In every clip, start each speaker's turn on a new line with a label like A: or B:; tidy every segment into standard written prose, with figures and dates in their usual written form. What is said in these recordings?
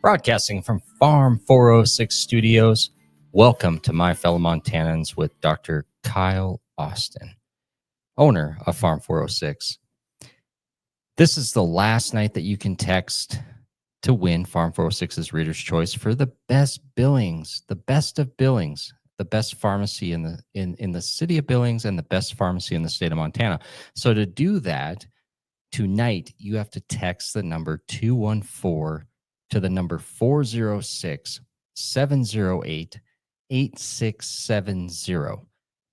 A: Broadcasting from Farm 406 Studios. Welcome to My Fellow Montanans with Dr. Kyle Austin, owner of Farm 406. This is the last night that you can text to win Farm 406's Reader's Choice for the best Billings, the best of Billings, the best pharmacy in the city of Billings, and the best pharmacy in the state of Montana. So to do that, tonight you have to text the number 214 to the number 406-708-8670.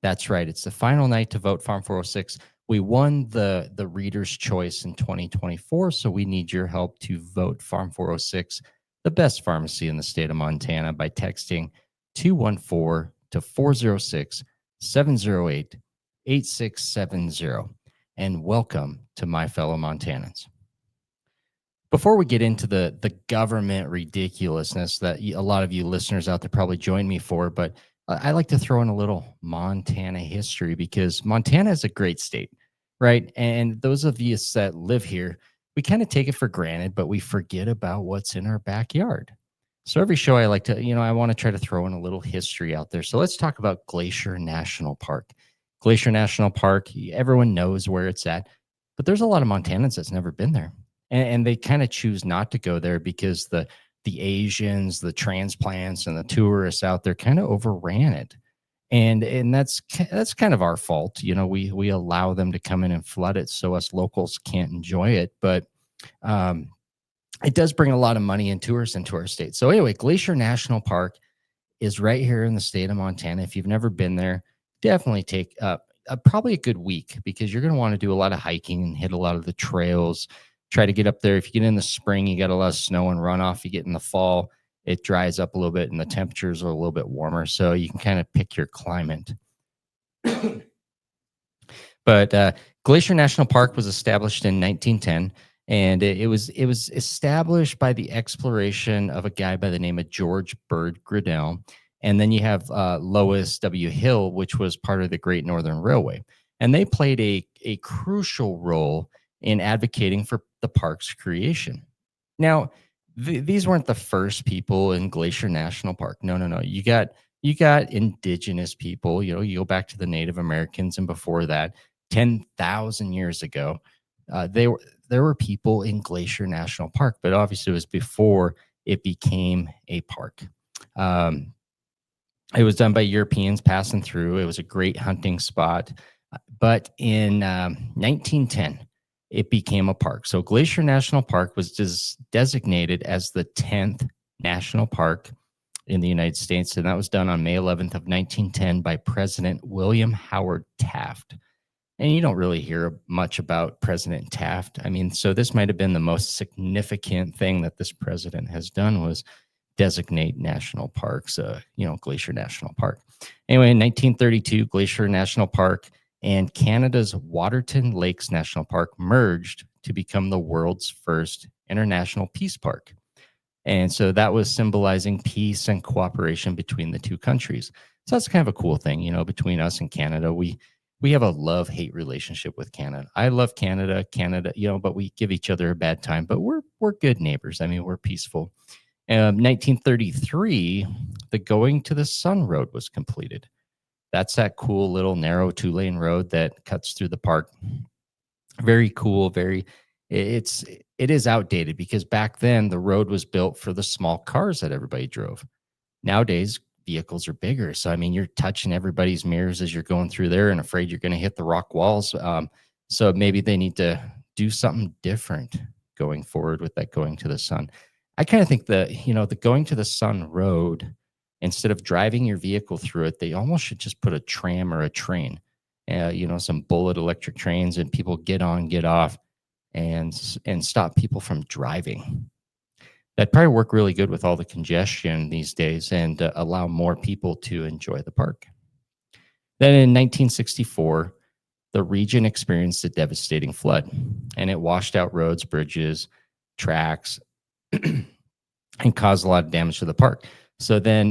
A: That's right. It's the final night to vote Farm 406. We won the Reader's Choice in 2024, so we need your help to vote Farm 406, the best pharmacy in the state of Montana, by texting 214 to 406-708-8670. And welcome to My Fellow Montanans. Before we get into the government ridiculousness that a lot of you listeners out there probably join me for, but I like to throw in a little Montana history because Montana is a great state, right? And those of you that live here, we kind of take it for granted, but we forget about what's in our backyard. So every show I like to, I want to try to throw in a little history out there. So let's talk about Glacier National Park. Glacier National Park, everyone knows where it's at, but there's a lot of Montanans that's never been there. And they kind of choose not to go there because the Asians, the transplants, and the tourists out there kind of overran it. And that's kind of our fault. We allow them to come in and flood it so us locals can't enjoy it. But it does bring a lot of money and tourists into our state. So anyway, Glacier National Park is right here in the state of Montana. If you've never been there, definitely take probably a good week because you're going to want to do a lot of hiking and hit a lot of the trails. Try to get up there. If you get in the spring, you got a lot of snow and runoff. You get in the fall, it dries up a little bit and the temperatures are a little bit warmer. So you can kind of pick your climate. But Glacier National Park was established in 1910. And it was established by the exploration of a guy by the name of George Bird Grinnell. And then you have Lois W. Hill, which was part of the Great Northern Railway. And they played a crucial role in advocating for the park's creation. Now, these weren't the first people in Glacier National Park. No. You got indigenous people. You go back to the Native Americans, and before that, 10,000 years ago, there were people in Glacier National Park. But obviously, it was before it became a park. It was done by Europeans passing through. It was a great hunting spot. But in 1910, it became a park. So Glacier National Park was designated as the 10th national park in the United States. And that was done on May 11th of 1910 by President William Howard Taft. And you don't really hear much about President Taft. I mean, so this might have been the most significant thing that this president has done was designate national parks, Glacier National Park. Anyway, in 1932, Glacier National Park and Canada's Waterton Lakes National Park merged to become the world's first international peace park. And so that was symbolizing peace and cooperation between the two countries. So that's kind of a cool thing, between us and Canada. We have a love-hate relationship with Canada. I love Canada, but we give each other a bad time. But we're good neighbors. I mean, we're peaceful. 1933, the Going to the Sun Road was completed. That's that cool little narrow 2-lane road that cuts through the park. Very cool. It is outdated because back then the road was built for the small cars that everybody drove. Nowadays, vehicles are bigger. So, I mean, you're touching everybody's mirrors as you're going through there and afraid you're going to hit the rock walls. So maybe they need to do something different going forward with that Going to the Sun. I kind of think the Going to the Sun road, instead of driving your vehicle through it, they almost should just put a tram or a train, some bullet electric trains, and people get on, get off, and stop people from driving. That'd probably work really good with all the congestion these days and allow more people to enjoy the park. Then in 1964, the region experienced a devastating flood, and it washed out roads, bridges, tracks, and caused a lot of damage to the park. So then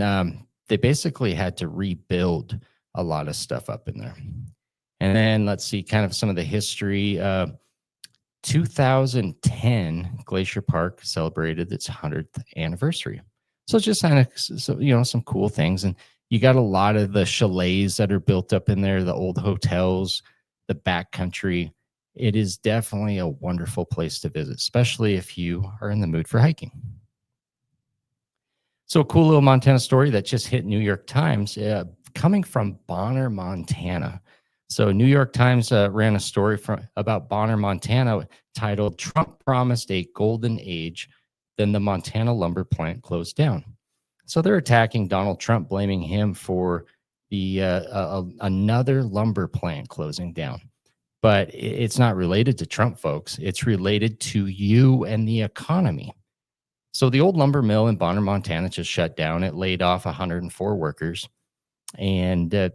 A: they basically had to rebuild a lot of stuff up in there. And then let's see kind of some of the history. 2010, Glacier Park celebrated its 100th anniversary. So just kind of, some cool things. And you got a lot of the chalets that are built up in there, the old hotels, the backcountry. It is definitely a wonderful place to visit, especially if you are in the mood for hiking. So a cool little Montana story that just hit New York Times, coming from Bonner, Montana. So New York Times ran a story about Bonner, Montana, titled "Trump Promised a Golden Age, Then the Montana Lumber Plant Closed Down." So they're attacking Donald Trump, blaming him for the another lumber plant closing down. But it's not related to Trump, folks. It's related to you and the economy. So the old lumber mill in Bonner, Montana, just shut down. It laid off 104 workers, and the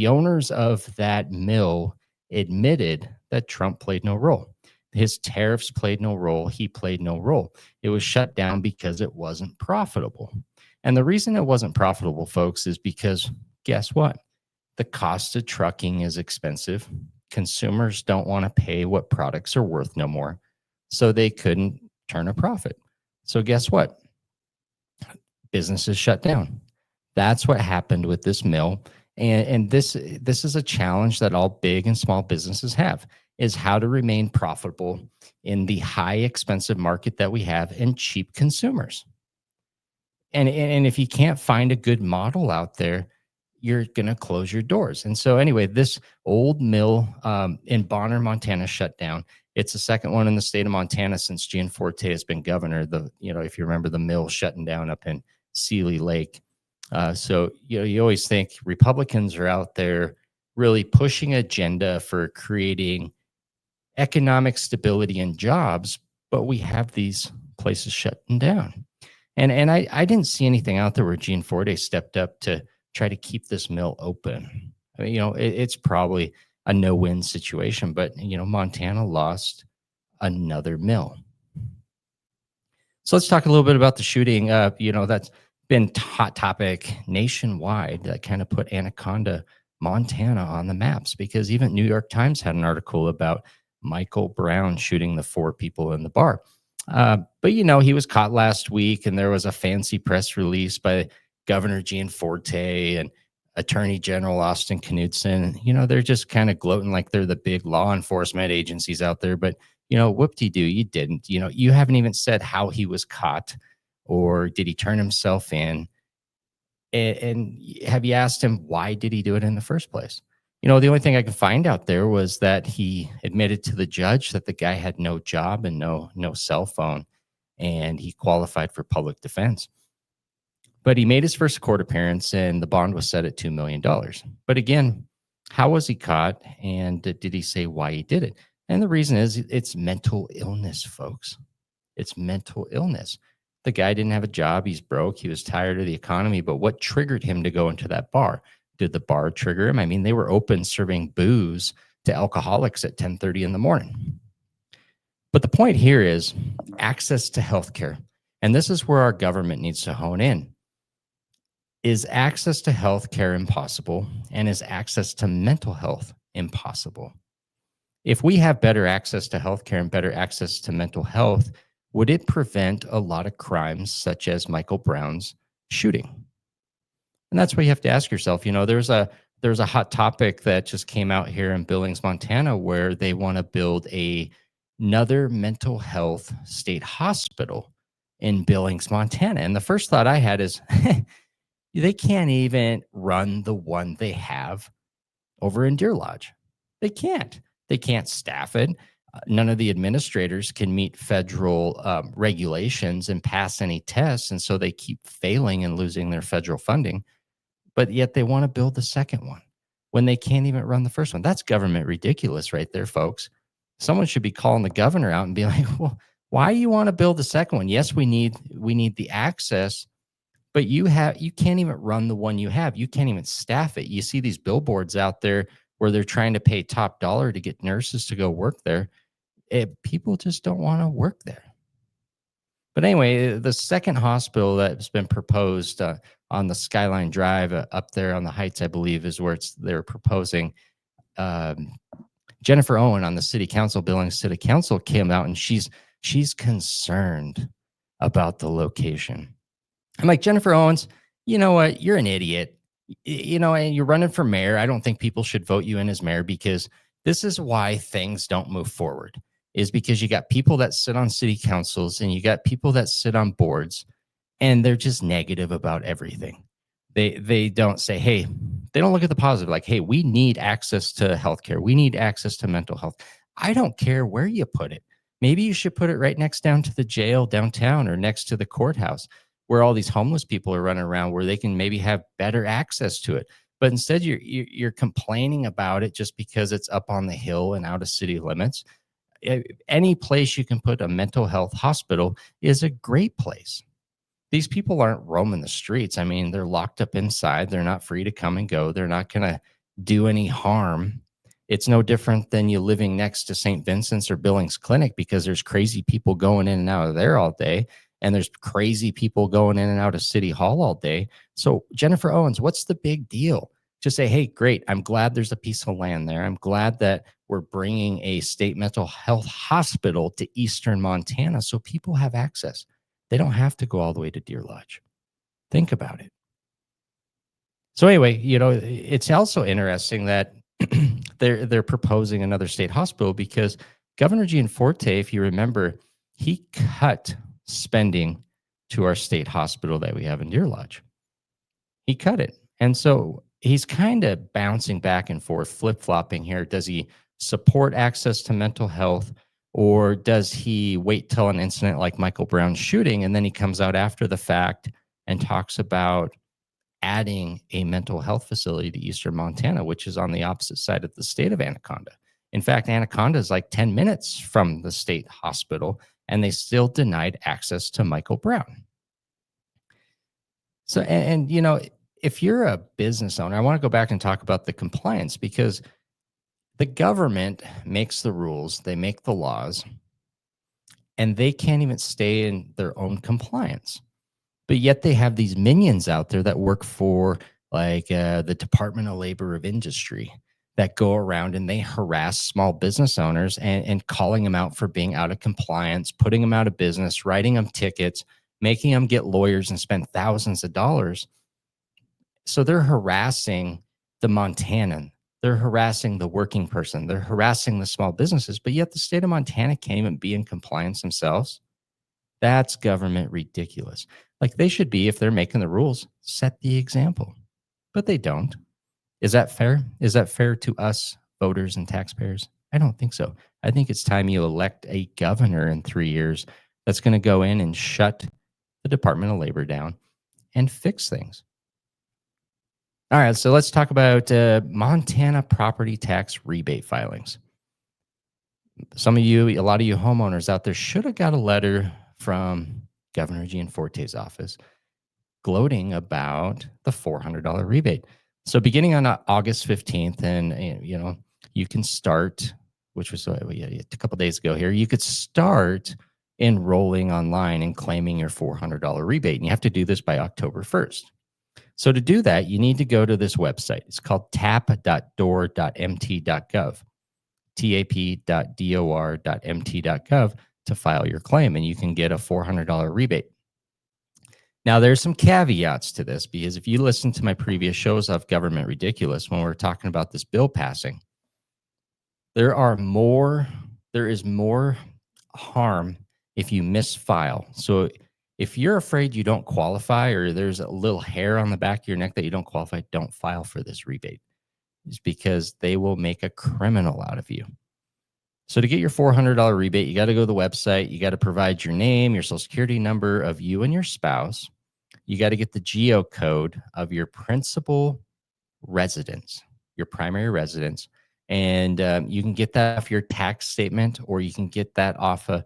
A: owners of that mill admitted that Trump played no role. His tariffs played no role. He played no role. It was shut down because it wasn't profitable. And the reason it wasn't profitable, folks, is because guess what? The cost of trucking is expensive. Consumers don't want to pay what products are worth no more. So they couldn't turn a profit. So guess what? Businesses shut down. That's what happened with this mill. And this is a challenge that all big and small businesses have, is how to remain profitable in the high expensive market that we have and cheap consumers. And if you can't find a good model out there, you're going to close your doors. And so anyway, this old mill in Bonner, Montana shut down. It's the second one in the state of Montana since Gianforte has been governor. If you remember the mill shutting down up in Seeley Lake. So you always think Republicans are out there really pushing agenda for creating economic stability and jobs, but we have these places shutting down. And I didn't see anything out there where Gianforte stepped up to try to keep this mill open. I mean, it's probably a no-win situation, but Montana lost another mill. So let's talk a little bit about the shooting. That's been hot topic nationwide. That kind of put Anaconda, Montana on the maps, because even New York Times had an article about Michael Brown shooting the 4 people in the bar. But he was caught last week, and there was a fancy press release by Governor Gianforte and Attorney General Austin Knudsen. They're just kind of gloating like they're the big law enforcement agencies out there. But whoop-de-doo, you didn't. You haven't even said how he was caught, or did he turn himself in? And have you asked him why did he do it in the first place? The only thing I could find out there was that he admitted to the judge that the guy had no job and no cell phone, and he qualified for public defense. But he made his first court appearance, and the bond was set at $2 million. But again, how was he caught, and did he say why he did it? And the reason is it's mental illness, folks. It's mental illness. The guy didn't have a job. He's broke. He was tired of the economy. But what triggered him to go into that bar? Did the bar trigger him? I mean, they were open serving booze to alcoholics at 10:30 in the morning. But the point here is access to healthcare. And this is where our government needs to hone in. Is access to healthcare impossible? And is access to mental health impossible? If we have better access to healthcare and better access to mental health, would it prevent a lot of crimes such as Michael Brown's shooting? And that's what you have to ask yourself. There's a hot topic that just came out here in Billings, Montana, where they want to build another mental health state hospital in Billings, Montana. And the first thought I had is they can't even run the one they have over in Deer Lodge. They can't. They can't staff it. None of the administrators can meet federal regulations and pass any tests. And so they keep failing and losing their federal funding. But yet they want to build the second one when they can't even run the first one. That's government ridiculous right there, folks. Someone should be calling the governor out and be like, well, why do you want to build the second one? Yes, we need the access, but you can't even run the one you have. You can't even staff it. You see these billboards out there where they're trying to pay top dollar to get nurses to go work there. People just don't want to work there. But anyway, the second hospital that's been proposed on the Skyline Drive up there on the Heights, I believe, is where they're proposing. Jennifer Owen on the city council, Billings City Council, came out and she's concerned about the location. I'm like, Jennifer Owens, you know what? You're an idiot. And you're running for mayor. I don't think people should vote you in as mayor, because this is why things don't move forward, is because you got people that sit on city councils and you got people that sit on boards, and they're just negative about everything. They don't say, hey, they don't look at the positive, like, hey, we need access to healthcare. We need access to mental health. I don't care where you put it. Maybe you should put it right next down to the jail downtown, or next to the courthouse, where all these homeless people are running around, where they can maybe have better access to it. But instead, you're complaining about it just because it's up on the hill and out of city limits. Any place you can put a mental health hospital is a great place. These people aren't roaming the streets. I mean, they're locked up inside. They're not free to come and go. They're not going to do any harm. It's no different than you living next to St. Vincent's or Billings Clinic, because there's crazy people going in and out of there all day. And there's crazy people going in and out of City Hall all day. So, Jennifer Owens, what's the big deal? Just say, hey, great. I'm glad there's a piece of land there. I'm glad that we're bringing a state mental health hospital to Eastern Montana so people have access. They don't have to go all the way to Deer Lodge. Think about it. So anyway, it's also interesting that they're proposing another state hospital, because Governor Gianforte, if you remember, he cut spending to our state hospital that we have in Deer Lodge. He cut it. And so he's kind of bouncing back and forth, flip-flopping here. Does he support access to mental health, or does he wait till an incident like Michael Brown's shooting, and then he comes out after the fact and talks about adding a mental health facility to Eastern Montana, which is on the opposite side of the state of Anaconda? In fact, Anaconda is like 10 minutes from the state hospital, and they still denied access to Michael Brown. So, if you're a business owner, I want to go back and talk about the compliance, because the government makes the rules, they make the laws, and they can't even stay in their own compliance. But yet they have these minions out there that work for, like, the Department of Labor of Industry, that go around and they harass small business owners and calling them out for being out of compliance, putting them out of business, writing them tickets, making them get lawyers and spend thousands of dollars. So they're harassing the Montanan. They're harassing the working person. They're harassing the small businesses, but yet the state of Montana can't even be in compliance themselves. That's government ridiculous. Like, they should be, if they're making the rules, set the example, but they don't. Is that fair? Is that fair to us voters and taxpayers? I don't think so. I think it's time you elect a governor in 3 years that's going to go in and shut the Department of Labor down and fix things. All right, so let's talk about Montana property tax rebate filings. A lot of you homeowners out there should have got a letter from Governor Gianforte's office gloating about the $400 rebate. So beginning on August 15th, and you can start, which was a couple days ago here, you could start enrolling online and claiming your $400 rebate. And you have to do this by October 1st. So to do that, you need to go to this website. It's called tap.dor.mt.gov, tap.dor.mt.gov, to file your claim, and you can get a $400 rebate. Now, there's some caveats to this, because if you listen to my previous shows of Government Ridiculous, when we're talking about this bill passing, there is more harm if you misfile. So if you're afraid you don't qualify, or there's a little hair on the back of your neck that you don't qualify, don't file for this rebate. It's because they will make a criminal out of you. So to get your $400 rebate, you got to go to the website. You got to provide your name, your social security number of you and your spouse. You got to get the geocode of your principal residence, your primary residence. And you can get that off your tax statement, or you can get that off of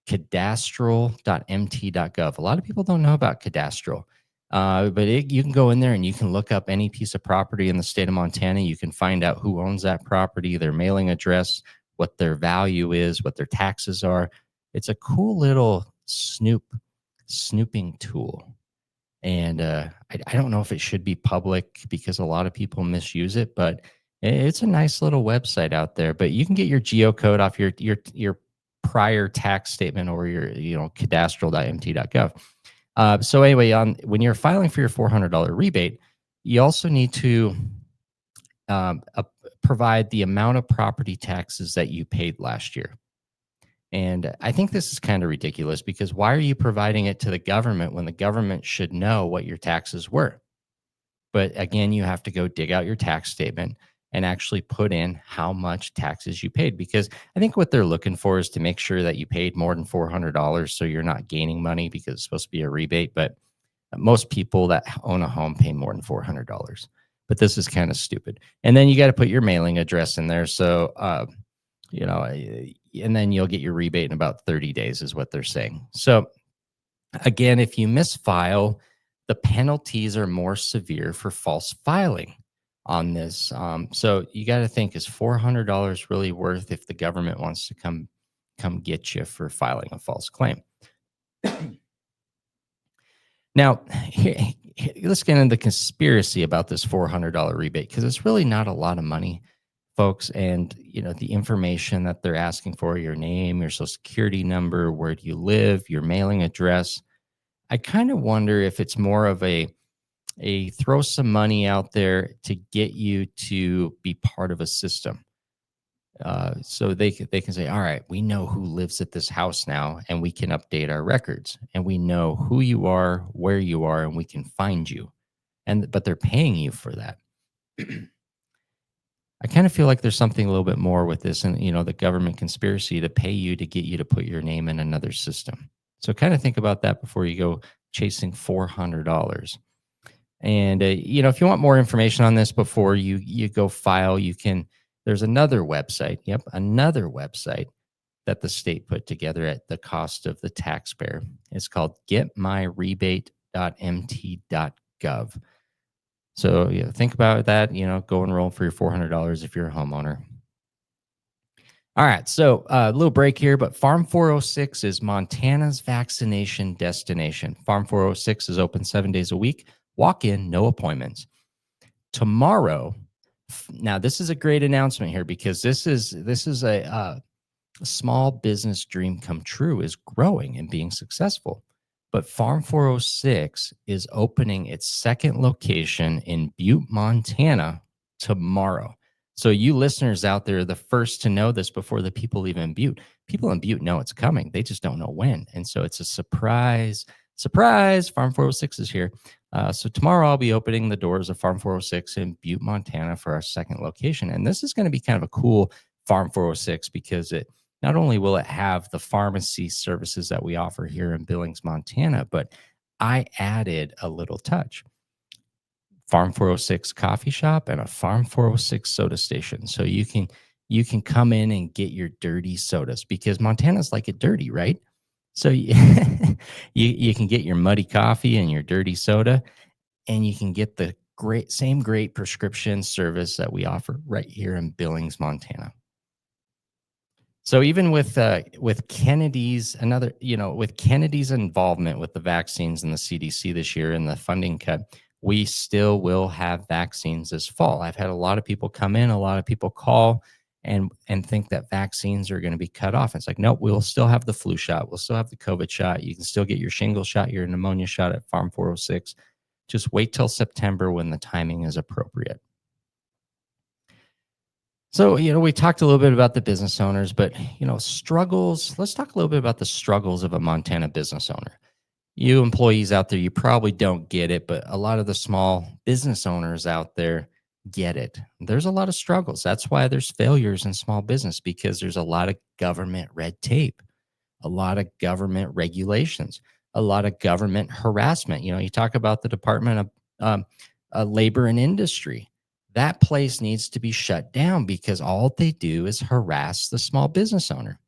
A: cadastral.mt.gov. A lot of people don't know about cadastral, but you can go in there and you can look up any piece of property in the state of Montana. You can find out who owns that property, their mailing address, what their value is, what their taxes are. It's a cool little snooping tool. And I don't know if it should be public, because a lot of people misuse it, but It's a nice little website out there, but you can get your geocode off your prior tax statement or your cadastral.mt.gov. So anyway, on when you're filing for your $400 rebate, you also need to provide the amount of property taxes that you paid last year. And I think this is kind of ridiculous because why are you providing it to the government when the government should know what your taxes were? But again, you have to go dig out your tax statement and actually put in how much taxes you paid because I think what they're looking for is to make sure that you paid more than $400 so you're not gaining money because it's supposed to be a rebate. But most people that own a home pay more than $400. But this is kind of stupid. And then you got to put your mailing address in there. So, and then you'll get your rebate in about 30 days, is what they're saying. So, again, if you misfile, the penalties are more severe for false filing on this. So you got to think, is $400 really worth if the government wants to come get you for filing a false claim? Now, let's get into the conspiracy about this $400 rebate because it's really not a lot of money, folks. And the information that they're asking for: your name, your social security number, where do you live, your mailing address. I kind of wonder if it's more of a throw some money out there to get you to be part of a system. So they can say, all right, we know who lives at this house now, and we can update our records, and we know who you are, where you are, and we can find you. But they're paying you for that. I kind of feel like there's something a little bit more with this, and the government conspiracy to pay you to get you to put your name in another system. So kind of think about that before you go chasing $400. And if you want more information on this before you go file, you can. There's another website. Yep, another website that the state put together at the cost of the taxpayer. It's called getmyrebate.mt.gov. So think about that. Go enroll for your $400 if you're a homeowner. All right, so a little break here, but Farm 406 is Montana's vaccination destination. Farm 406 is open 7 days a week. Walk in, no appointments. Tomorrow, now this is a great announcement here because this is a small business dream come true, is growing and being successful. But Farm 406 is opening its second location in Butte, Montana tomorrow. So you listeners out there are the first to know this before the people even in Butte. People in Butte know it's coming. They just don't know when. And so it's a surprise. Surprise, Farm 406 is here. So tomorrow I'll be opening the doors of Farm 406 in Butte, Montana for our second location. And this is going to be kind of a cool Farm 406 because it not only will it have the pharmacy services that we offer here in Billings, Montana, but I added a little touch. Farm 406 coffee shop and a Farm 406 soda station. So you can come in and get your dirty sodas because Montana's like it dirty, right? So you can get your muddy coffee and your dirty soda, and you can get the same great prescription service that we offer right here in Billings, Montana. So even with Kennedy's with Kennedy's involvement with the vaccines and the CDC this year and the funding cut, we still will have vaccines this fall. I've had a lot of people come in, a lot of people call and think that vaccines are going to be cut off. It's like, nope, we'll still have the flu shot. We'll still have the COVID shot. You can still get your shingles shot, your pneumonia shot at Farm 406. Just wait till September when the timing is appropriate. So, we talked a little bit about the business owners, but, struggles. Let's talk a little bit about the struggles of a Montana business owner. You employees out there, you probably don't get it, but a lot of the small business owners out there get it. There's a lot of struggles. That's why there's failures in small business, because there's a lot of government red tape, a lot of government regulations, a lot of government harassment. You talk about the Department of Labor and Industry. That place needs to be shut down because all they do is harass the small business owner.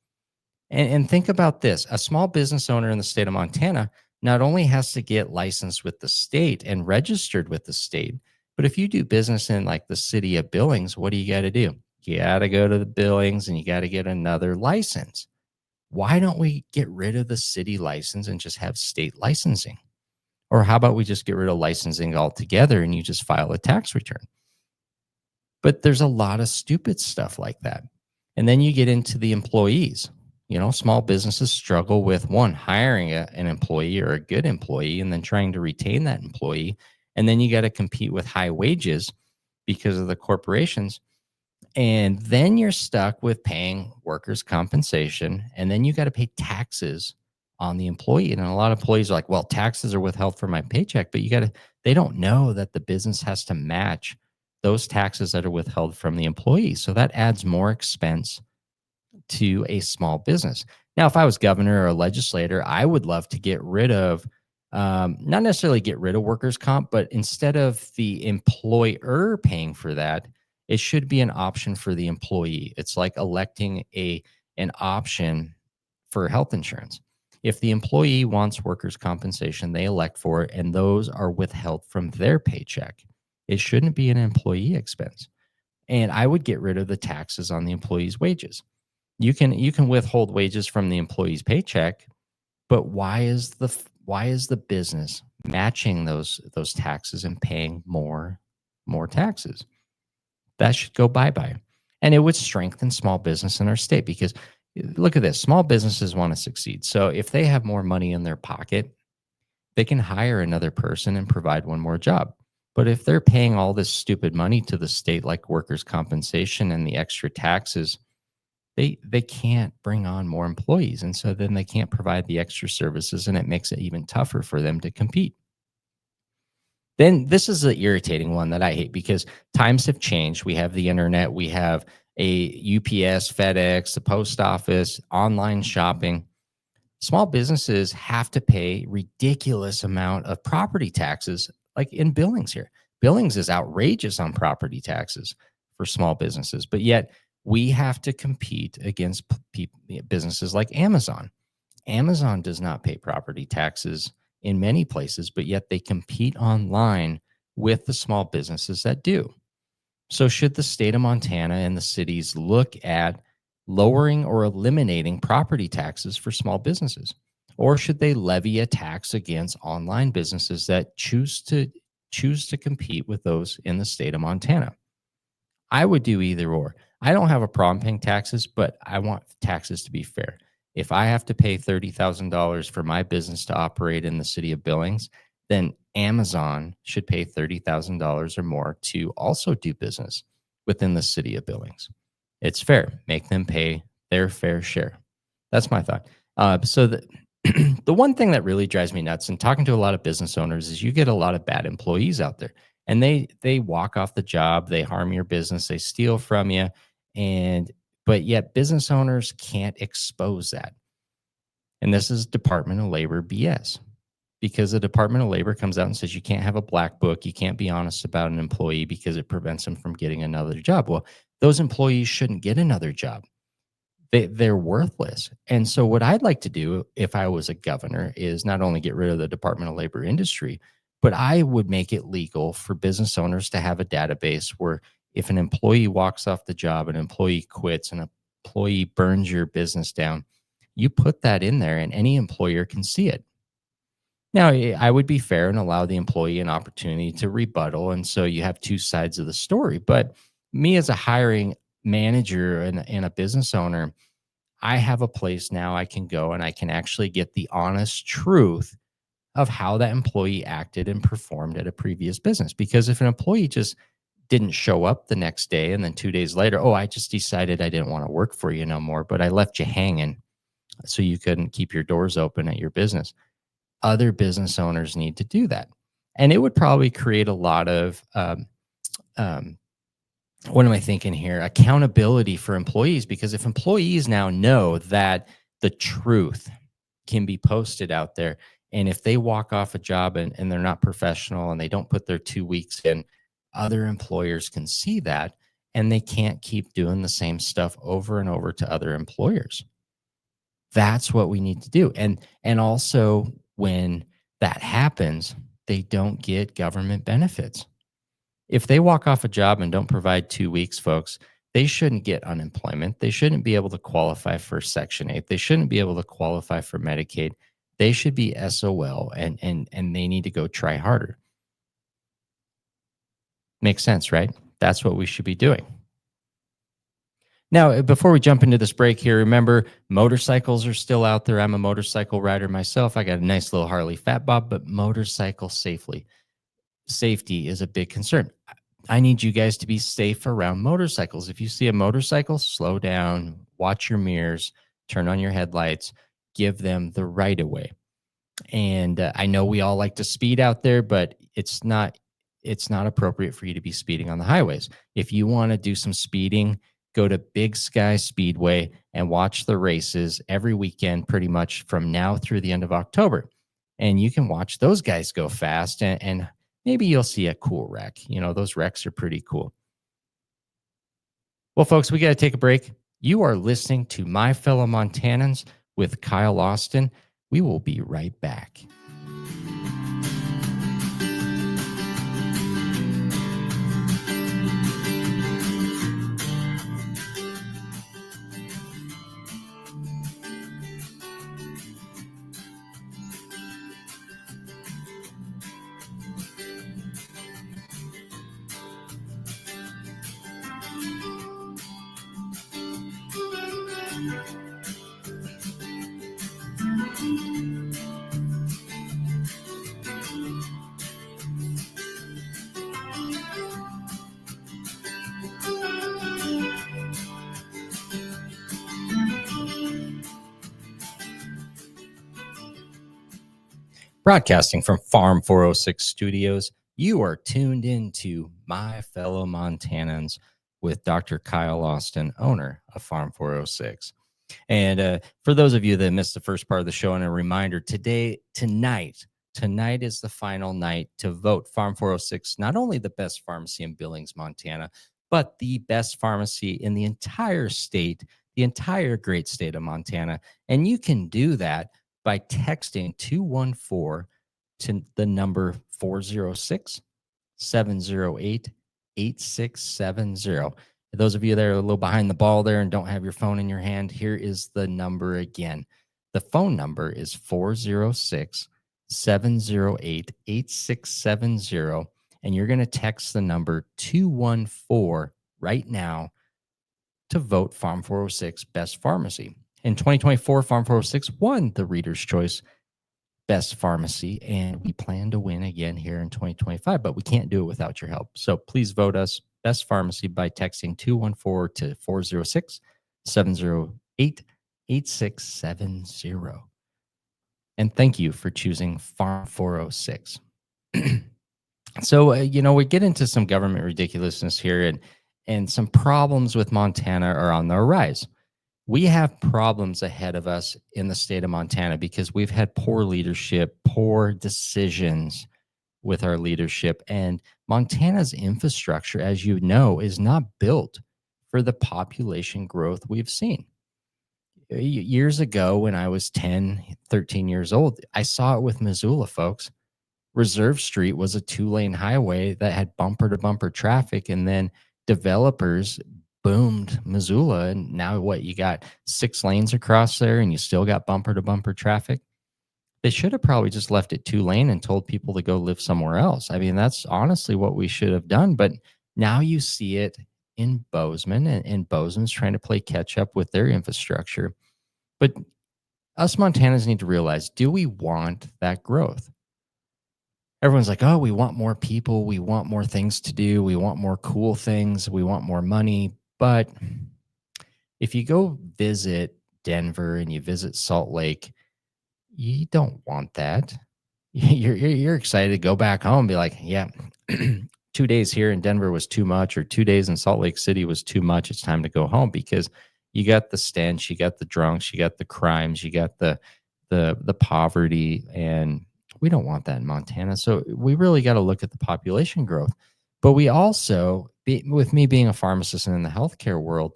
A: And think about this. A small business owner in the state of Montana not only has to get licensed with the state and registered with the state, but if you do business in like the city of Billings, what do you got to do? You got to go to the Billings and you got to get another license. Why don't we get rid of the city license and just have state licensing? Or how about we just get rid of licensing altogether and you just file a tax return? But there's a lot of stupid stuff like that. And then you get into the employees. Small businesses struggle with one, hiring an employee or a good employee, and then trying to retain that employee. And then you got to compete with high wages because of the corporations. And then you're stuck with paying workers' compensation. And then you got to pay taxes on the employee. And a lot of employees are like, well, taxes are withheld from my paycheck, but they don't know that the business has to match those taxes that are withheld from the employee. So that adds more expense to a small business. Now, if I was governor or a legislator, I would love to get rid of, not necessarily get rid of workers' comp, but instead of the employer paying for that, it should be an option for the employee. It's like electing an option for health insurance. If the employee wants workers' compensation, they elect for it, and those are withheld from their paycheck. It shouldn't be an employee expense. And I would get rid of the taxes on the employee's wages. You can withhold wages from the employee's paycheck, but why is the business matching those taxes and paying more taxes? That should go bye-bye. And it would strengthen small business in our state because look at this, small businesses want to succeed. So if they have more money in their pocket, they can hire another person and provide one more job. But if they're paying all this stupid money to the state, like workers' compensation and the extra taxes, they can't bring on more employees. And so then they can't provide the extra services, and it makes it even tougher for them to compete. Then this is the irritating one that I hate because times have changed. We have the internet, we have a UPS, FedEx, the post office, online shopping. Small businesses have to pay ridiculous amount of property taxes, like in Billings here. Billings is outrageous on property taxes for small businesses, but yet we have to compete against businesses like Amazon. Amazon does not pay property taxes in many places, but yet they compete online with the small businesses that do. So, should the state of Montana and the cities look at lowering or eliminating property taxes for small businesses? Or should they levy a tax against online businesses that choose to compete with those in the state of Montana? I would do either or. I don't have a problem paying taxes, but I want taxes to be fair. If I have to pay $30,000 for my business to operate in the city of Billings, then Amazon should pay $30,000 or more to also do business within the city of Billings. It's fair. Make them pay their fair share. That's my thought. So the one thing that really drives me nuts and talking to a lot of business owners is you get a lot of bad employees out there, and they walk off the job, they harm your business, they steal from you, and but yet business owners can't expose that. And this is Department of Labor BS, because the Department of Labor comes out and says you can't have a black book, you can't be honest about an employee because it prevents them from getting another job. Well, those employees shouldn't get another job. They're worthless. And so what I'd like to do if I was a governor is not only get rid of the Department of Labor industry, but I would make it legal for business owners to have a database where if an employee walks off the job, an employee quits, an employee burns your business down, you put that in there and any employer can see it. Now, I would be fair and allow the employee an opportunity to rebuttal. And so you have two sides of the story. But me as a hiring manager and a business owner, I have a place now I can go and I can actually get the honest truth of how that employee acted and performed at a previous business. Because if an employee just didn't show up the next day and then 2 days later, oh, I just decided I didn't want to work for you no more, but I left you hanging so you couldn't keep your doors open at your business. Other business owners need to do that. And it would probably create a lot of, um, what am I thinking here? Accountability for employees. Because if employees now know that the truth can be posted out there, and if they walk off a job and they're not professional and they don't put their 2 weeks in, other employers can see that and they can't keep doing the same stuff over and over to other employers. That's what we need to do. And also when that happens, they don't get government benefits. If they walk off a job and don't provide 2 weeks, folks, they shouldn't get unemployment. They shouldn't be able to qualify for Section 8. They shouldn't be able to qualify for Medicaid. They should be SOL and they need to go try harder. Makes sense, right? That's what we should be doing. Now, before we jump into this break here, remember motorcycles are still out there. I'm a motorcycle rider myself. I got a nice little Harley Fat Bob, but motorcycle safety is a big concern. I need you guys to be safe around motorcycles. If you see a motorcycle, slow down, watch your mirrors, turn on your headlights, give them the right of way. And I know we all like to speed out there, but it's not appropriate for you to be speeding on the highways. If you want to do some speeding, go to Big Sky Speedway and watch the races every weekend pretty much from now through the end of October. And you can watch those guys go fast, and maybe you'll see a cool wreck. Those wrecks are pretty cool. Well, folks, we got to take a break. You are listening to My Fellow Montanans with Kyle Austin. We will be right back. Broadcasting from Farm 406 Studios, you are tuned into My Fellow Montanans with Dr. Kyle Austin, owner of Farm 406. And for those of you that missed the first part of the show, and a reminder, tonight is the final night to vote Farm 406, not only the best pharmacy in Billings, Montana, but the best pharmacy in the entire state, the entire great state of Montana. And you can do that by texting 214 to the number 406 708 8670. Those of you that are a little behind the ball there and don't have your phone in your hand, here is the number again. The phone number is 406 708 8670. And you're going to text the number 214 right now to vote Farm 406 Best Pharmacy. In 2024, Farm 406 won the Reader's Choice Best Pharmacy, and we plan to win again here in 2025, but we can't do it without your help. So please vote us Best Pharmacy by texting 214 to 406 708 8670. And thank you for choosing Farm 406. So, we get into some government ridiculousness here, and some problems with Montana are on the rise. We have problems ahead of us in the state of Montana because we've had poor leadership, poor decisions with our leadership. And Montana's infrastructure, as you know, is not built for the population growth we've seen. Years ago, when I was 10, 13 years old, I saw it with Missoula, folks. Reserve Street was a 2-lane highway that had bumper to bumper traffic, and then developers boomed Missoula, and now what, you got 6 lanes across there and you still got bumper to bumper traffic. They should have probably just left it 2-lane and told people to go live somewhere else. I mean, that's honestly what we should have done. But now you see it in Bozeman, and Bozeman's trying to play catch up with their infrastructure. But us Montanans need to realize, do we want that growth? Everyone's like, oh, we want more people. We want more things to do. We want more cool things. We want more money. But if you go visit Denver and you visit Salt Lake, you don't want that. You're excited to go back home and be like, yeah, 2 days here in Denver was too much, or 2 days in Salt Lake City was too much. It's time to go home, because you got the stench, you got the drunks, you got the crimes, you got the poverty, and we don't want that in Montana. So we really got to look at the population growth. But we also, with me being a pharmacist and in the healthcare world,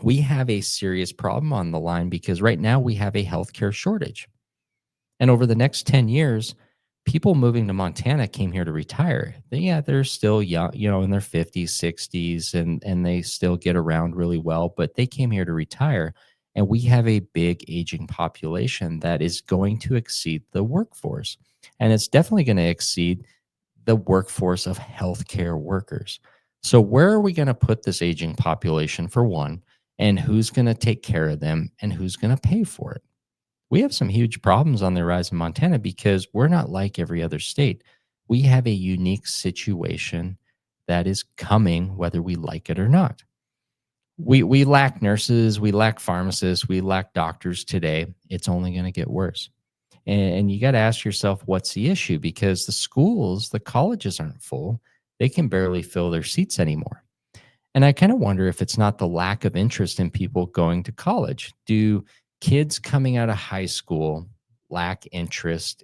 A: we have a serious problem on the line, because right now we have a healthcare shortage. And over the next 10 years, people moving to Montana came here to retire. They're still young, in their 50s, 60s, and they still get around really well, but they came here to retire. And we have a big aging population that is going to exceed the workforce. And it's definitely going to exceed the workforce of healthcare workers. So where are we going to put this aging population for one? And who's going to take care of them and who's going to pay for it? We have some huge problems on the rise in Montana because we're not like every other state. We have a unique situation that is coming whether we like it or not. We lack nurses, we lack pharmacists, we lack doctors today. It's only going to get worse. And you got to ask yourself, what's the issue? Because the schools, the colleges aren't full. They can barely fill their seats anymore. And I kind of wonder if it's not the lack of interest in people going to college. Do kids coming out of high school lack interest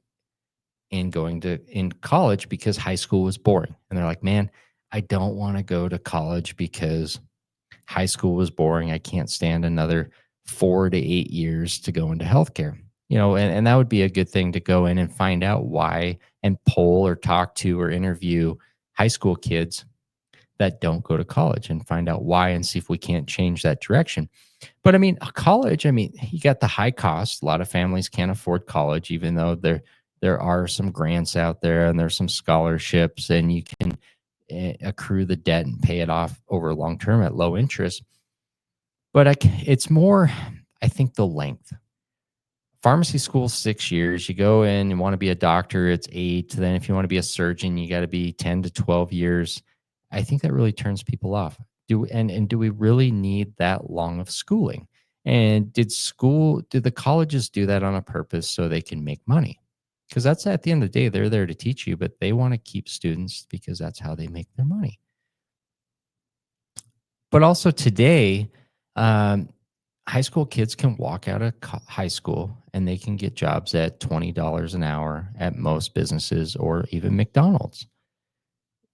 A: in going to in college because high school was boring? And they're like, man, I don't want to go to college because high school was boring. I can't stand another 4 to 8 years to go into healthcare. And that would be a good thing to go in and find out why and poll or talk to or interview high school kids that don't go to college and find out why and see if we can't change that direction. But I mean, college, I mean, you got the high cost. A lot of families can't afford college, even though there are some grants out there and there's some scholarships and you can accrue the debt and pay it off over long term at low interest. But it's more, I think, the length. Pharmacy school 6 years. You go in and want to be a doctor, it's 8. Then if you want to be a surgeon, you got to be 10 to 12 years. I think that really turns people off. Do we really need that long of schooling? And did the colleges do that on a purpose so they can make money? Because that's at the end of the day, they're there to teach you, but they want to keep students because that's how they make their money. But also today, um, high school kids can walk out of high school and they can get jobs at $20 an hour at most businesses or even McDonald's.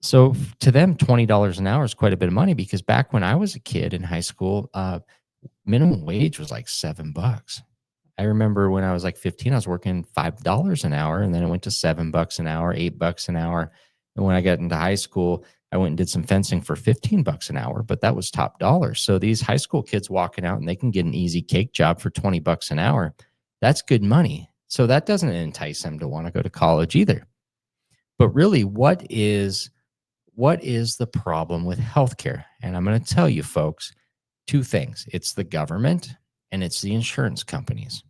A: So to them, $20 an hour is quite a bit of money because back when I was a kid in high school, minimum wage was like $7. I remember when I was like 15, I was working $5 an hour, and then it went to $7 an hour, $8 an hour. And when I got into high school, I went and did some fencing for $15 an hour, but that was top dollar. So these high school kids walking out and they can get an easy cake job for $20 an hour. That's good money. So that doesn't entice them to want to go to college either. But really, what is the problem with healthcare? And I'm going to tell you folks two things. It's the government and it's the insurance companies.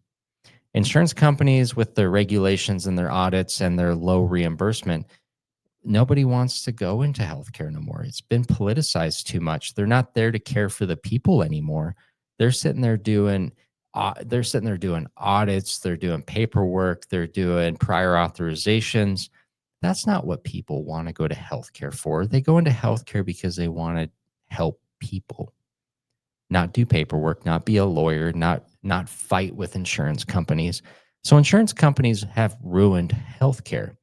A: Insurance companies with their regulations and their audits and their low reimbursement, nobody wants to go into healthcare no more. It's been politicized too much. They're not there to care for the people anymore. They're sitting there doing audits, they're doing paperwork, they're doing prior authorizations. That's not what people want to go to healthcare for. They go into healthcare because they want to help people, not do paperwork, not be a lawyer, not fight with insurance companies. So insurance companies have ruined healthcare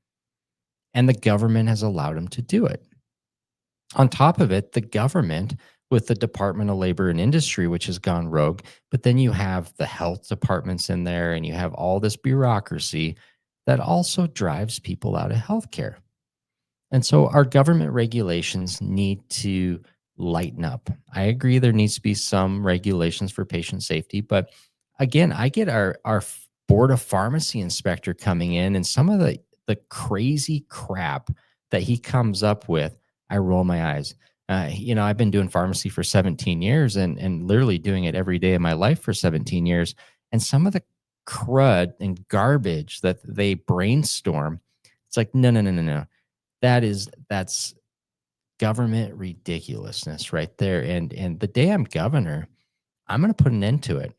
A: and the government has allowed them to do it. On top of it, the government with the Department of Labor and Industry, which has gone rogue, but then you have the health departments in there and you have all this bureaucracy that also drives people out of healthcare. And so our government regulations need to lighten up. I agree there needs to be some regulations for patient safety, but again, I get our board of pharmacy inspector coming in and some of the crazy crap that he comes up with, I roll my eyes. I've been doing pharmacy for 17 years and literally doing it every day of my life for 17 years. And some of the crud and garbage that they brainstorm, it's like, no, no, no, no, no. That's government ridiculousness right there. And the day I'm governor, I'm going to put an end to it.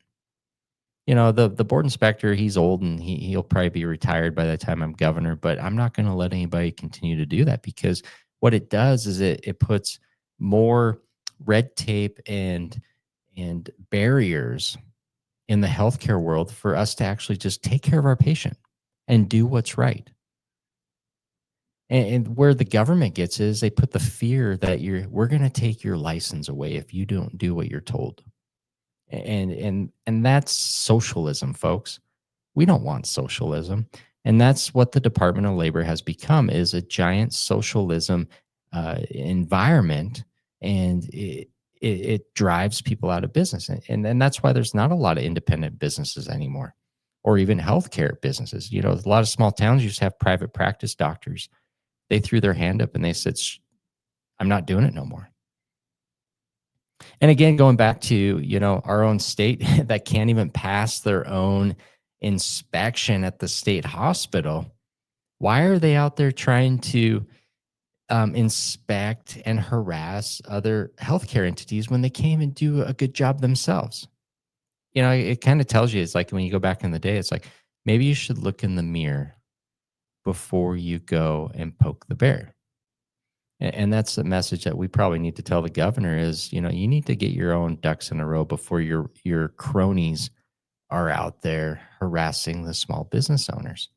A: The board inspector, he's old and he'll probably be retired by the time I'm governor, but I'm not going to let anybody continue to do that because what it does is it puts more red tape and barriers in the healthcare world for us to actually just take care of our patient and do what's right. And where the government gets is they put the fear that we're going to take your license away if you don't do what you're told. And that's socialism, folks. We don't want socialism. And that's what the Department of Labor has become, is a giant socialism environment. And it drives people out of business. And that's why there's not a lot of independent businesses anymore, or even healthcare businesses. A lot of small towns used to have private practice doctors. They threw their hand up and they said, I'm not doing it no more. And again, going back to, our own state that can't even pass their own inspection at the state hospital. Why are they out there trying to inspect and harass other healthcare entities when they can't even do a good job themselves? It kind of tells you, it's like when you go back in the day, it's like maybe you should look in the mirror before you go and poke the bear. And that's the message that we probably need to tell the governor is, you need to get your own ducks in a row before your cronies are out there harassing the small business owners.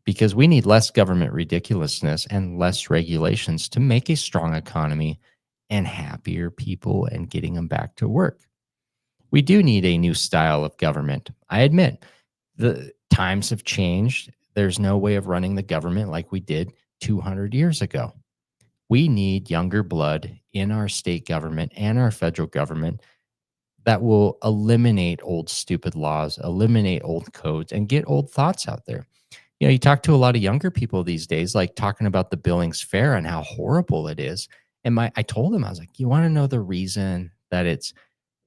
A: Because we need less government ridiculousness and less regulations to make a strong economy and happier people and getting them back to work. We do need a new style of government. I admit the times have changed. There's no way of running the government like we did 200 years ago. We need younger blood in our state government and our federal government that will eliminate old stupid laws, eliminate old codes, and get old thoughts out there. You talk to a lot of younger people these days, like talking about the Billings Fair and how horrible it is. And I told them, I was like, you want to know the reason that it's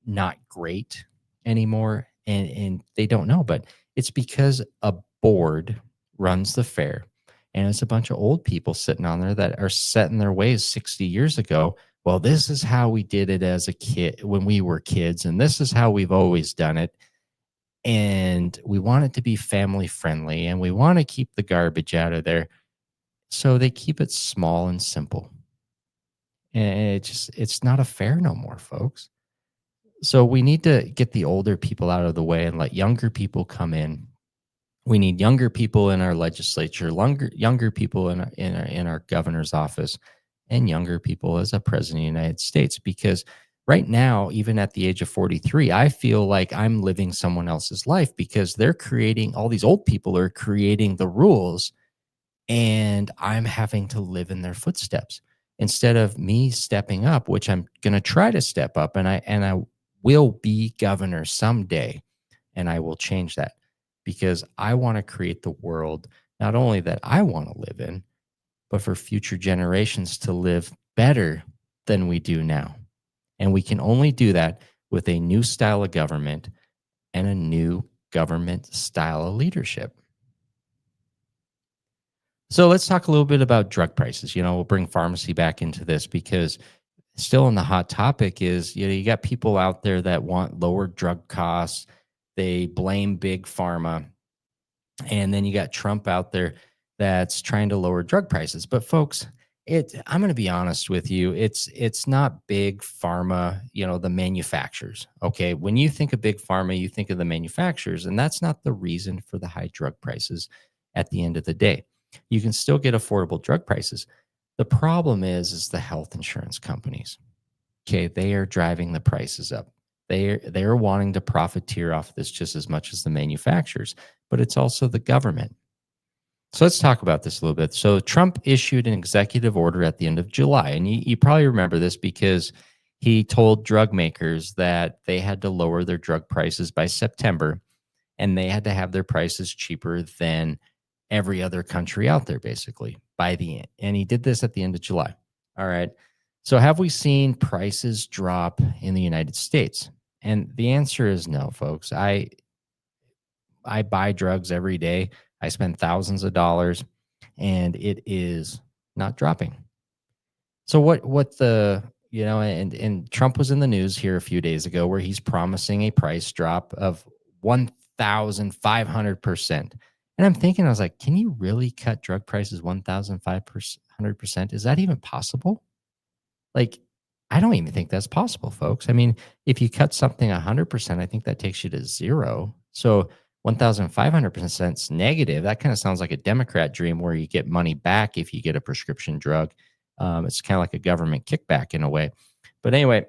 A: not great anymore? And they don't know, but it's because a board runs the fair, and it's a bunch of old people sitting on there that are set in their ways 60 years ago. Well, this is how we did it as a kid when we were kids, and this is how we've always done it. And we want it to be family friendly, and we want to keep the garbage out of there. So they keep it small and simple. And it's not a fair no more, folks. So we need to get the older people out of the way and let younger people come in. We need younger people in our legislature, younger people in our governor's office, and younger people as a president of the United States. Because right now, even at the age of 43, I feel like I'm living someone else's life because they're creating, all these old people are creating the rules, and I'm having to live in their footsteps instead of me stepping up, which I'm going to try to step up, and I will be governor someday, and I will change that because I want to create the world not only that I want to live in, but for future generations to live better than we do now. And we can only do that with a new style of government and a new government style of leadership. So let's talk a little bit about drug prices. We'll bring pharmacy back into this because still in the hot topic is, you got people out there that want lower drug costs. They blame big pharma. And then you got Trump out there that's trying to lower drug prices. But folks, I'm going to be honest with you. It's not big pharma, the manufacturers. Okay. When you think of big pharma, you think of the manufacturers, and that's not the reason for the high drug prices at the end of the day. You can still get affordable drug prices. The problem is the health insurance companies. Okay, they are driving the prices up. They're wanting to profiteer off this just as much as the manufacturers, but it's also the government. So let's talk about this a little bit. So Trump issued an executive order at the end of July, and you probably remember this because he told drug makers that they had to lower their drug prices by September, and they had to have their prices cheaper than every other country out there, basically, by the end. And he did this at the end of July. All right. So have we seen prices drop in the United States? And the answer is no, folks. I buy drugs every day. I spend thousands of dollars, and it is not dropping. So what the and Trump was in the news here a few days ago where he's promising a price drop of 1,500%. And I'm thinking, I was like, can you really cut drug prices 1,500%? Is that even possible? Like, I don't even think that's possible, folks. I mean, if you cut something 100%, I think that takes you to zero. So 1,500% is negative. That kind of sounds like a Democrat dream where you get money back if you get a prescription drug. It's kind of like a government kickback in a way. But anyway,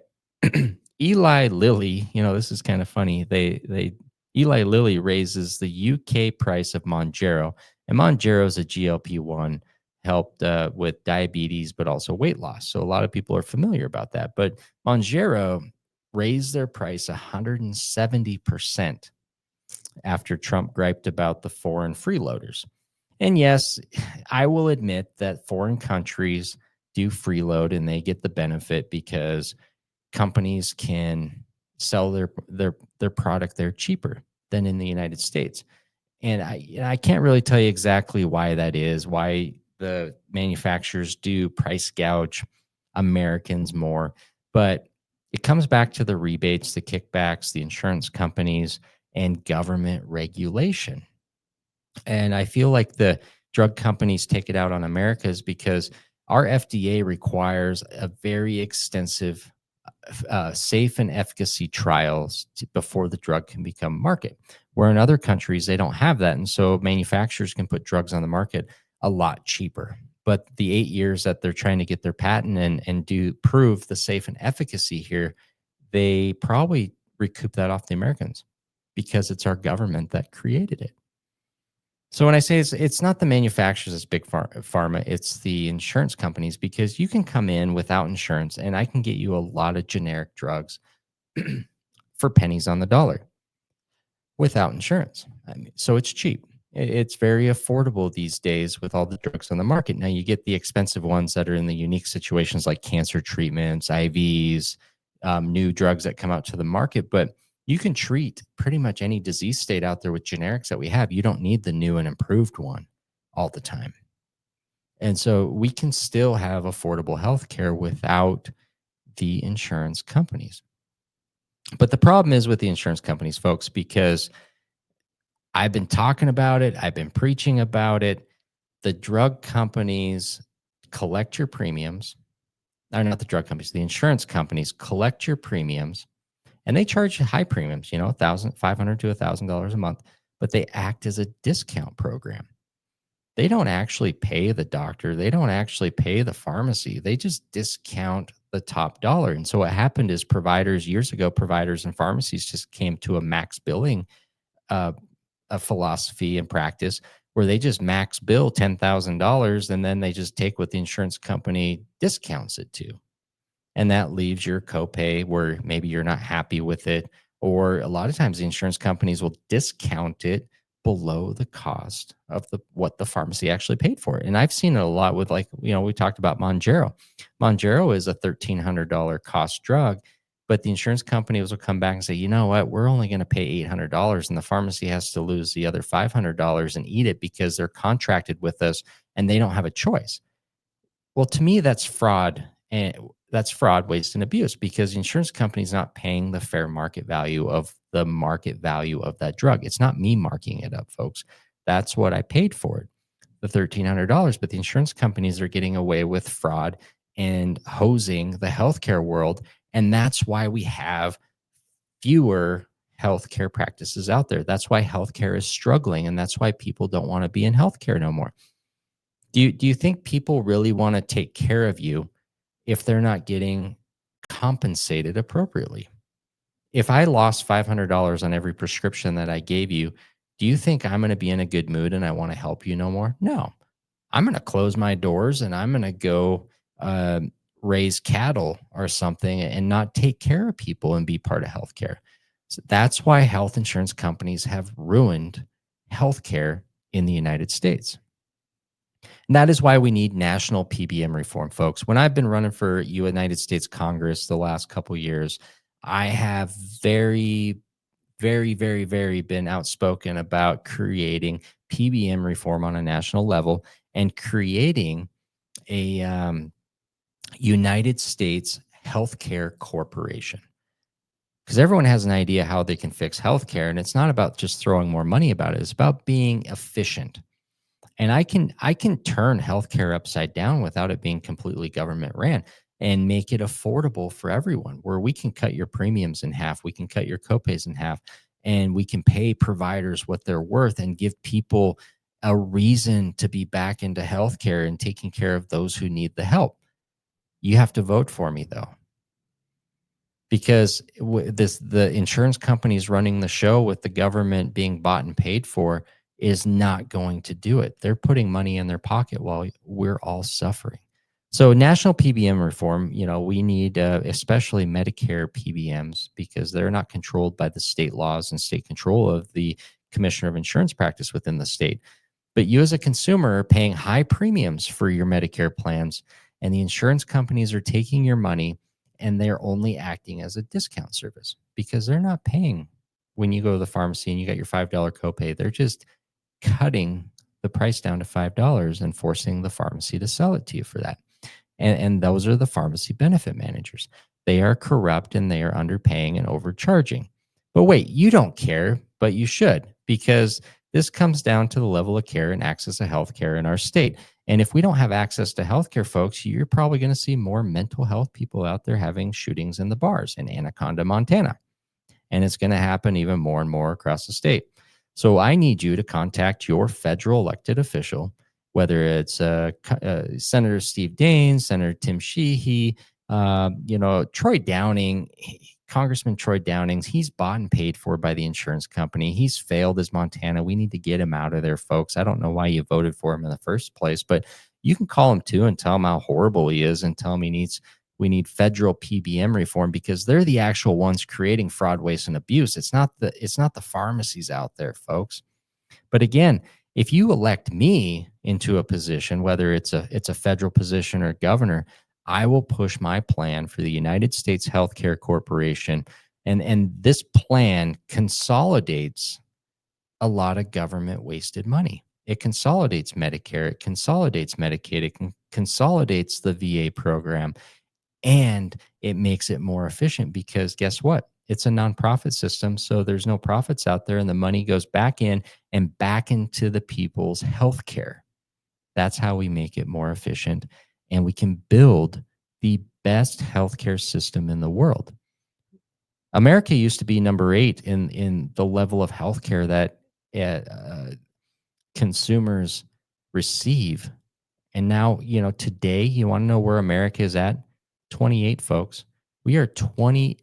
A: Eli Lilly, this is kind of funny. Eli Lilly raises the UK price of Mounjaro, and Mounjaro is a GLP-1, helped with diabetes, but also weight loss. So a lot of people are familiar about that. But Mounjaro raised their price 170% after Trump griped about the foreign freeloaders. And yes, I will admit that foreign countries do freeload and they get the benefit because companies can sell their product there cheaper than in the United States. And I can't really tell you exactly why that is, why the manufacturers do price gouge Americans more, but it comes back to the rebates, the kickbacks, the insurance companies, and government regulation. And I feel like the drug companies take it out on Americans because our FDA requires a very extensive safe and efficacy trials before the drug can become market. Where in other countries, they don't have that. And so manufacturers can put drugs on the market a lot cheaper. But the 8 years that they're trying to get their patent and do prove the safe and efficacy here, they probably recoup that off the Americans because it's our government that created it. So when I say it's not the manufacturers, it's big pharma, it's the insurance companies because you can come in without insurance and I can get you a lot of generic drugs for pennies on the dollar without insurance. I mean, so it's cheap. It's very affordable these days with all the drugs on the market. Now you get the expensive ones that are in the unique situations like cancer treatments, IVs, new drugs that come out to the market, but you can treat pretty much any disease state out there with generics that we have. You don't need the new and improved one all the time. And so we can still have affordable healthcare without the insurance companies. But the problem is with the insurance companies, folks, because I've been talking about it, I've been preaching about it. The drug companies collect your premiums, or not the drug companies, the insurance companies collect your premiums. And they charge high premiums, $1,500 to $1,000 a month, but they act as a discount program. They don't actually pay the doctor. They don't actually pay the pharmacy. They just discount the top dollar. And so what happened is years ago, providers and pharmacies just came to a max billing a philosophy and practice where they just max bill $10,000 and then they just take what the insurance company discounts it to. And that leaves your copay where maybe you're not happy with it. Or a lot of times the insurance companies will discount it below the cost of what the pharmacy actually paid for it. And I've seen it a lot with we talked about Mounjaro. Mounjaro is a $1,300 cost drug, but the insurance companies will come back and say, you know what, we're only going to pay $800 and the pharmacy has to lose the other $500 and eat it because they're contracted with us and they don't have a choice. Well, to me, that's fraud. And that's fraud, waste, and abuse because the insurance company is not paying the fair market value of that drug. It's not me marking it up, folks. That's what I paid for it, the $1,300. But the insurance companies are getting away with fraud and hosing the healthcare world. And that's why we have fewer healthcare practices out there. That's why healthcare is struggling. And that's why people don't want to be in healthcare no more. Do you think people really want to take care of you if they're not getting compensated appropriately? If I lost $500 on every prescription that I gave you, do you think I'm going to be in a good mood and I want to help you no more? No. I'm going to close my doors and I'm going to go raise cattle or something and not take care of people and be part of healthcare. So that's why health insurance companies have ruined healthcare in the United States. And that is why we need national PBM reform, folks. When I've been running for United States Congress the last couple of years, I have very, very, very, very been outspoken about creating PBM reform on a national level and creating a United States Healthcare Corporation. Because everyone has an idea how they can fix healthcare, and it's not about just throwing more money about it. It's about being efficient. And I can turn healthcare upside down without it being completely government ran and make it affordable for everyone, where we can cut your premiums in half, we can cut your copays in half, and we can pay providers what they're worth and give people a reason to be back into healthcare and taking care of those who need the help. You have to vote for me though, because the insurance companies running the show with the government being bought and paid for is not going to do it. They're putting money in their pocket while we're all suffering. So national PBM reform, we need especially Medicare PBMs because they're not controlled by the state laws and state control of the Commissioner of Insurance Practice within the state. But you as a consumer are paying high premiums for your Medicare plans, and the insurance companies are taking your money and they're only acting as a discount service because they're not paying when you go to the pharmacy and you got your $5 copay. They're just cutting the price down to $5 and forcing the pharmacy to sell it to you for that. And those are the pharmacy benefit managers. They are corrupt and they are underpaying and overcharging. But wait, you don't care, but you should, because this comes down to the level of care and access to healthcare in our state. And if we don't have access to healthcare, folks, you're probably going to see more mental health people out there having shootings in the bars in Anaconda, Montana. And it's going to happen even more and more across the state. So I need you to contact your federal elected official, whether it's Senator Steve Daines, Senator Tim Sheehy, Troy Downing, Congressman Troy Downings. He's bought and paid for by the insurance company. He's failed as Montana. We need to get him out of there, folks. I don't know why you voted for him in the first place, but you can call him too and tell him how horrible he is and tell him we need federal PBM reform, because they're the actual ones creating fraud, waste, and abuse. It's not the pharmacies out there, folks. But again, if you elect me into a position, whether it's a federal position or governor, I will push my plan for the United States Healthcare Corporation. And this plan consolidates a lot of government wasted money. It consolidates Medicare, it consolidates Medicaid, it consolidates the VA program. And it makes it more efficient because guess what? It's a nonprofit system. So there's no profits out there and the money goes back in and back into the people's health care. That's how we make it more efficient. And we can build the best healthcare system in the world. America used to be number 8 in the level of healthcare that consumers receive. And now, today, you want to know where America is at? 28, folks. We are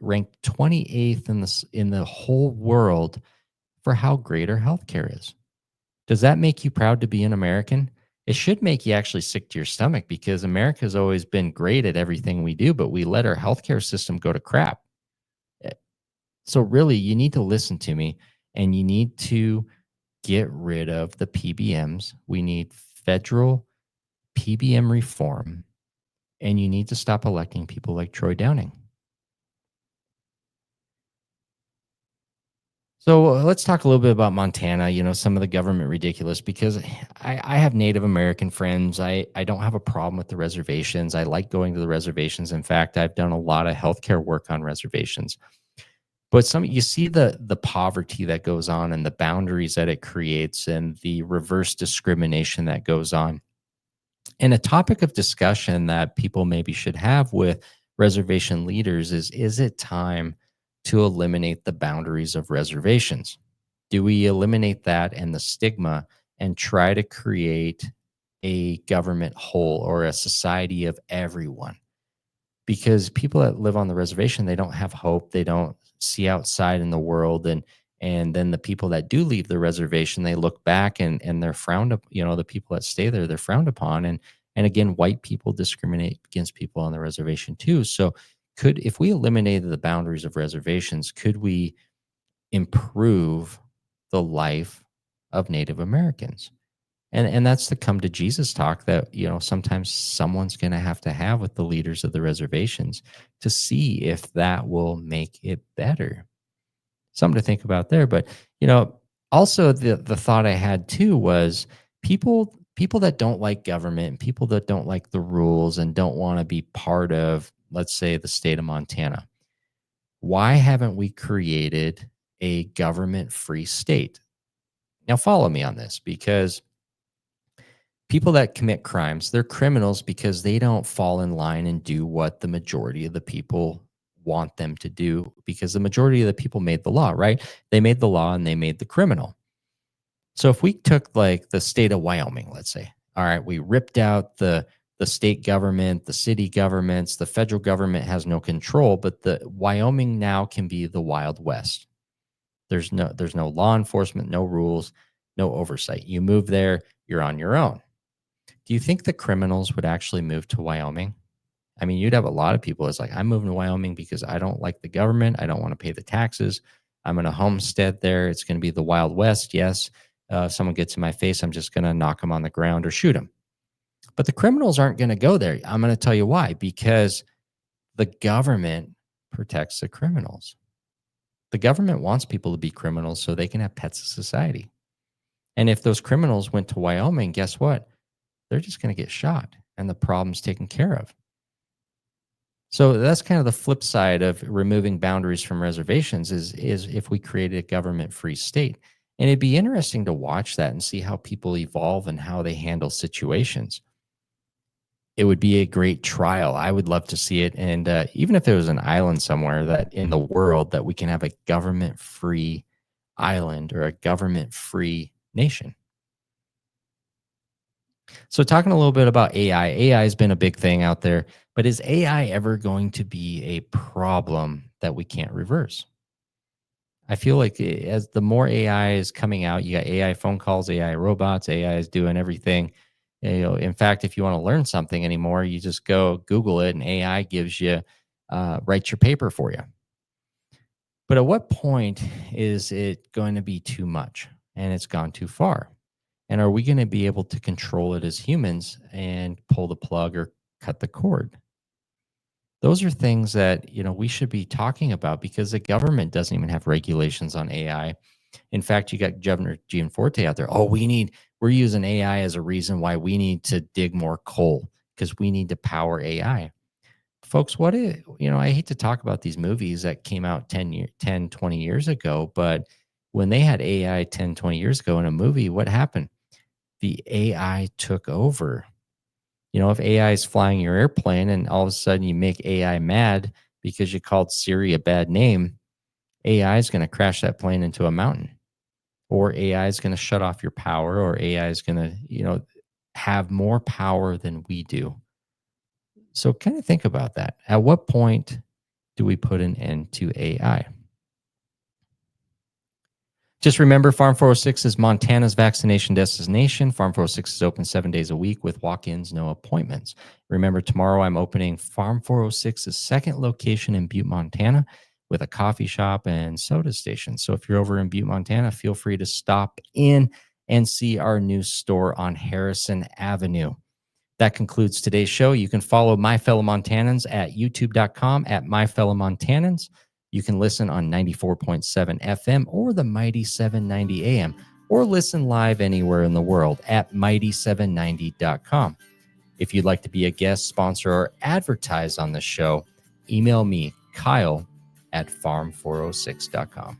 A: ranked 28th in the whole world for how great our healthcare is. Does that make you proud to be an American? It should make you actually sick to your stomach, because America has always been great at everything we do, but we let our healthcare system go to crap. So really, you need to listen to me, and you need to get rid of the PBMs. We need federal PBM reform. And you need to stop electing people like Troy Downing. So let's talk a little bit about Montana, some of the government ridiculous, because I have Native American friends. I don't have a problem with the reservations. I like going to the reservations. In fact, I've done a lot of healthcare work on reservations. But you see the poverty that goes on and the boundaries that it creates and the reverse discrimination that goes on. And a topic of discussion that people maybe should have with reservation leaders is it time to eliminate the boundaries of reservations? Do we eliminate that and the stigma and try to create a government whole or a society of everyone? Because people that live on the reservation, they don't have hope. They don't see outside in the world. And then the people that do leave the reservation, they look back and they're frowned up. The people that stay there, they're frowned upon. And again, white people discriminate against people on the reservation too. So if we eliminated the boundaries of reservations, could we improve the life of Native Americans? And that's the come to Jesus talk that, sometimes someone's going to have with the leaders of the reservations to see if that will make it better. Something to think about there. But, also the thought I had too was people that don't like government, people that don't like the rules and don't want to be part of, let's say, the state of Montana. Why haven't we created a government-free state? Now, follow me on this, because people that commit crimes, they're criminals because they don't fall in line and do what the majority of the people want them to do, because the majority of the people made the law, right? They made the law and they made the criminal. So if we took like the state of Wyoming, let's say, all right, we ripped out the state government, the city governments, the federal government has no control, but the Wyoming now can be the Wild West. There's no law enforcement, no rules, no oversight. You move there, you're on your own. Do you think the criminals would actually move to Wyoming? I mean, you'd have a lot of people. It's like, I'm moving to Wyoming because I don't like the government. I don't want to pay the taxes. I'm going to homestead there. It's going to be the Wild West. Yes. If someone gets in my face, I'm just going to knock them on the ground or shoot them. But the criminals aren't going to go there. I'm going to tell you why. Because The government protects the criminals. The government wants people to be criminals so they can have pets of society. And if those criminals went to Wyoming, guess what? They're just going to get shot and the problem's taken care of. So that's kind of the flip side of removing boundaries from reservations is if we created a government-free state. And it'd be interesting to watch that and see how people evolve and how they handle situations. It would be a great trial. I would love to see it. And even if there was an island somewhere that in the world that we can have a government-free island or a government-free nation. So talking a little bit about AI, AI has been a big thing out there, but is AI ever going to be a problem that we can't reverse? I feel like as the more AI is coming out, you got AI phone calls, AI robots, AI is doing everything. In fact, if you want to learn something anymore, you just go Google it, and AI gives you writes your paper for you. But at what point is it going to be too much and it's gone too far? And are we going to be able to control it as humans and pull the plug or cut the cord? Those are things that, we should be talking about because the government doesn't even have regulations on AI. In fact, you got Governor Gianforte out there. Oh, we're using AI as a reason why we need to dig more coal because we need to power AI. Folks, I hate to talk about these movies that came out 20 years ago, but when they had AI 10, 20 years ago in a movie, what happened? The AI took over. If AI is flying your airplane and all of a sudden you make AI mad because you called Siri a bad name, AI is going to crash that plane into a mountain, or AI is going to shut off your power, or AI is going to, have more power than we do. So kind of think about that. At what point do we put an end to AI? Just remember, Farm 406 is Montana's vaccination destination. Farm 406 is open 7 days a week with walk-ins, no appointments. Remember, tomorrow I'm opening Farm 406's second location in Butte, Montana, with a coffee shop and soda station. So if you're over in Butte, Montana, feel free to stop in and see our new store on Harrison Avenue. That concludes today's show. You can follow My Fellow Montanans at youtube.com at My Fellow Montanans. You can listen on 94.7 FM or the Mighty 790 AM, or listen live anywhere in the world at mighty790.com. If you'd like to be a guest, sponsor, or advertise on the show, email me, Kyle, at farm406.com.